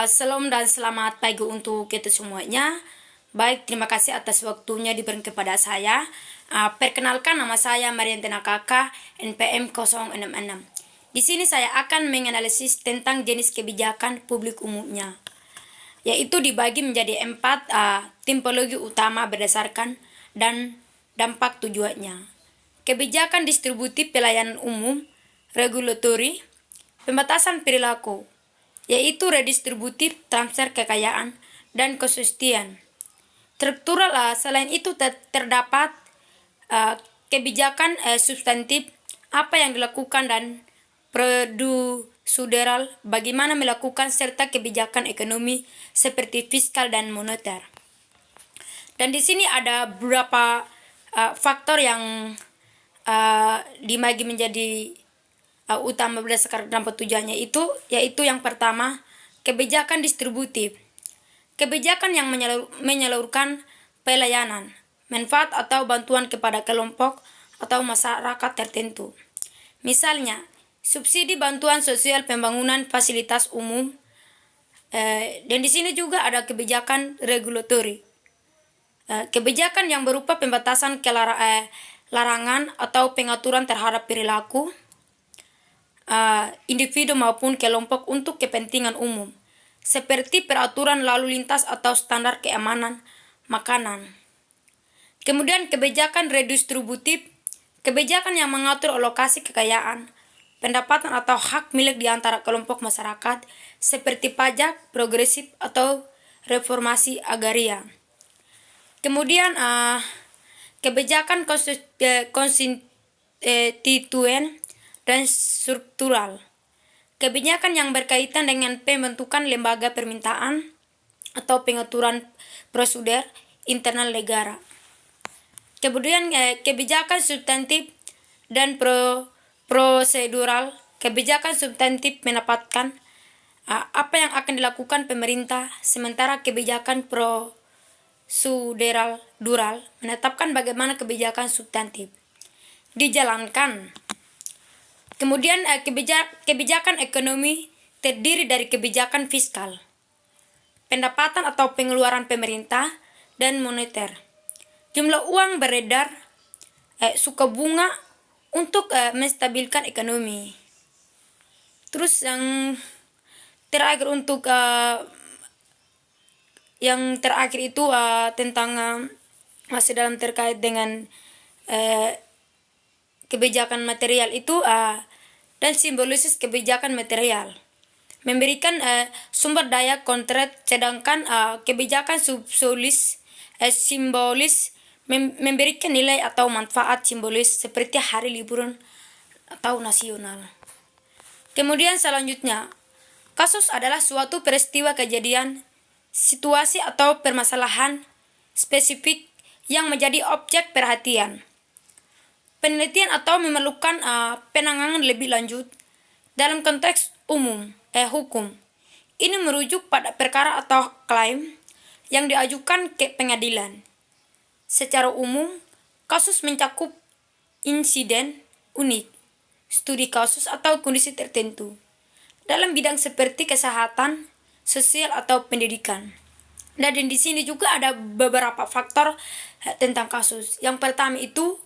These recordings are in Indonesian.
Salam dan selamat pagi untuk kita semuanya. Baik, terima kasih atas waktunya diberikan kepada saya. Perkenalkan, nama saya Mariantina Kaka, NPM 066. Di sini saya akan menganalisis tentang jenis kebijakan publik umumnya, yaitu dibagi menjadi 4 tipologi utama berdasarkan dan dampak tujuannya. Kebijakan distributif pelayanan umum, regulatory, pembatasan perilaku, yaitu redistributif, transfer kekayaan, dan kesustian. Struktural, selain itu terdapat kebijakan substantif, apa yang dilakukan, dan prosedural, bagaimana melakukan, serta kebijakan ekonomi seperti fiskal dan moneter. Dan di sini ada beberapa faktor yang dibagi menjadi utama berdasarkan dampak tujuannya, yaitu yang pertama, kebijakan distributif. Kebijakan yang menyalurkan pelayanan, manfaat atau bantuan kepada kelompok atau masyarakat tertentu. Misalnya, subsidi bantuan sosial pembangunan fasilitas umum. Dan di sini juga ada kebijakan regulatory. Kebijakan yang berupa pembatasan larangan atau pengaturan terhadap perilaku individu maupun kelompok untuk kepentingan umum, seperti peraturan lalu lintas atau standar keamanan makanan. Kemudian kebijakan redistributif, kebijakan yang mengatur alokasi kekayaan, pendapatan atau hak milik di antara kelompok masyarakat, seperti pajak progresif atau reformasi agraria. Kemudian kebijakan konstituen dan struktural, kebijakan yang berkaitan dengan pembentukan lembaga permintaan atau pengaturan prosedur internal negara. Kemudian kebijakan substantif dan prosedural, kebijakan substantif menempatkan apa yang akan dilakukan pemerintah, sementara kebijakan prosedural menetapkan bagaimana kebijakan substantif dijalankan. Kemudian kebijakan ekonomi terdiri dari kebijakan fiskal, pendapatan atau pengeluaran pemerintah, dan moneter. Jumlah uang beredar, suku bunga untuk menstabilkan ekonomi. Terus yang terakhir itu tentang masih dalam terkait dengan kebijakan material itu dan simbolisis kebijakan material, memberikan sumber daya konkret, sedangkan kebijakan simbolis memberikan nilai atau manfaat simbolis seperti hari liburan atau nasional. Kemudian selanjutnya, kasus adalah suatu peristiwa kejadian, situasi atau permasalahan spesifik yang menjadi objek perhatian, penelitian atau memerlukan penanganan lebih lanjut dalam konteks hukum. Ini merujuk pada perkara atau klaim yang diajukan ke pengadilan. Secara umum, kasus mencakup insiden unik, studi kasus atau kondisi tertentu dalam bidang seperti kesehatan, sosial atau pendidikan. Dan di sini juga ada beberapa faktor tentang kasus. Yang pertama itu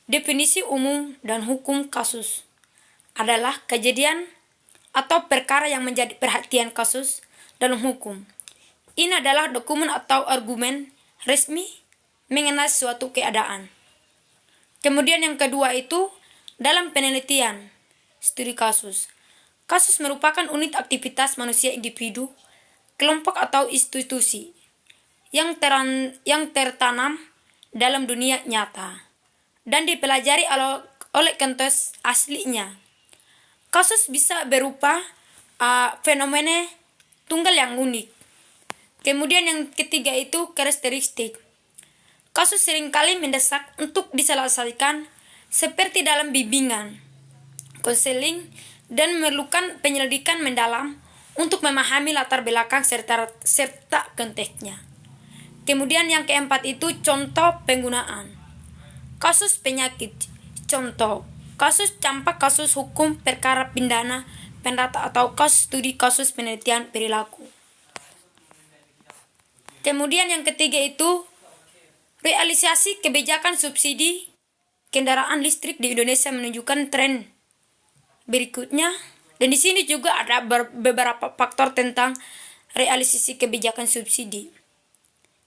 definisi umum dan hukum kasus adalah kejadian atau perkara yang menjadi perhatian kasus dalam hukum. Ini adalah dokumen atau argumen resmi mengenai suatu keadaan. Kemudian yang kedua itu dalam penelitian, studi kasus. Kasus merupakan unit aktivitas manusia, individu, kelompok atau institusi yang tertanam dalam dunia nyata dan dipelajari oleh konteks aslinya. Kasus bisa berupa fenomena tunggal yang unik. Kemudian yang ketiga itu karakteristik. Kasus seringkali mendesak untuk diselesaikan seperti dalam bimbingan, konseling, dan memerlukan penyelidikan mendalam untuk memahami latar belakang serta konteksnya. Kemudian yang keempat itu contoh penggunaan. Kasus penyakit, contoh kasus campak, kasus hukum perkara pidana, pendata atau kasus studi kasus penelitian perilaku. Kemudian yang ketiga itu realisasi kebijakan subsidi kendaraan listrik di Indonesia menunjukkan tren berikutnya. Dan di sini juga ada beberapa faktor tentang realisasi kebijakan subsidi.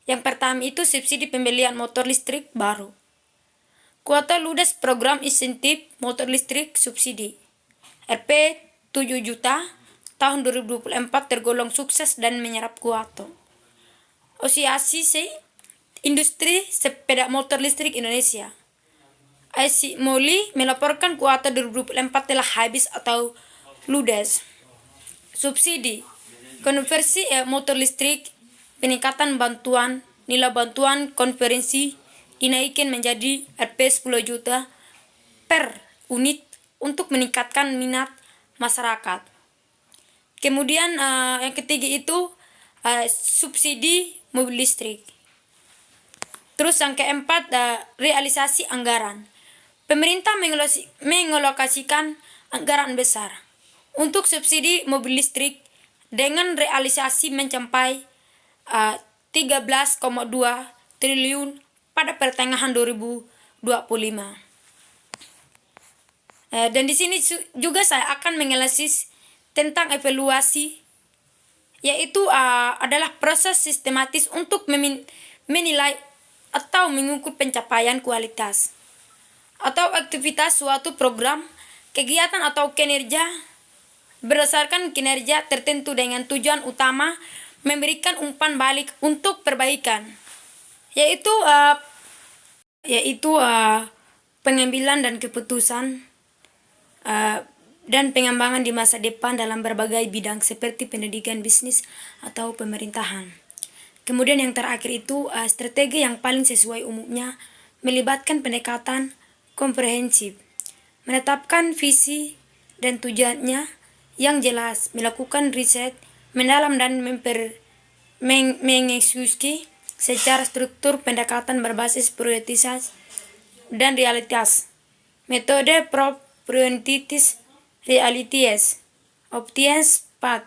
Yang pertama itu subsidi pembelian motor listrik baru. Kuota ludes program insentif motor listrik subsidi. Rp 7 juta tahun 2024 tergolong sukses dan menyerap kuota. Asosiasi Industri Sepeda Motor Listrik Indonesia (ASI MOLI) melaporkan kuota 2024 telah habis atau ludes. Subsidi konversi motor listrik, peningkatan bantuan, nilai bantuan konversi dinaikkan menjadi Rp 10 juta per unit untuk meningkatkan minat masyarakat. Kemudian yang ketiga itu subsidi mobil listrik. Terus yang keempat, realisasi anggaran. Pemerintah mengalokasikan anggaran besar untuk subsidi mobil listrik dengan realisasi mencapai 13,2 triliun pada pertengahan 2025. Dan di sini juga saya akan menganalisis tentang evaluasi, yaitu adalah proses sistematis untuk menilai atau mengukur pencapaian kualitas atau aktivitas suatu program, kegiatan atau kinerja berdasarkan kinerja tertentu dengan tujuan utama memberikan umpan balik untuk perbaikan, yaitu pengambilan dan keputusan dan pengembangan di masa depan dalam berbagai bidang seperti pendidikan, bisnis, atau pemerintahan. Kemudian yang terakhir itu strategi yang paling sesuai umumnya melibatkan pendekatan komprehensif, menetapkan visi dan tujuannya yang jelas, melakukan riset mendalam dan mengeksekusi secara struktur pendekatan berbasis prioritas dan realitas. Metode prioritas realities obtains path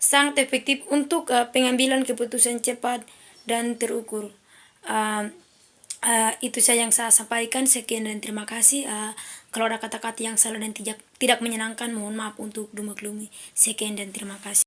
sangat efektif untuk pengambilan keputusan cepat dan terukur. Itu saja yang saya sampaikan. Sekian dan terima kasih. Kalau ada kata-kata yang salah dan tidak menyenangkan, mohon maaf untuk dimaklumi. Sekian dan terima kasih.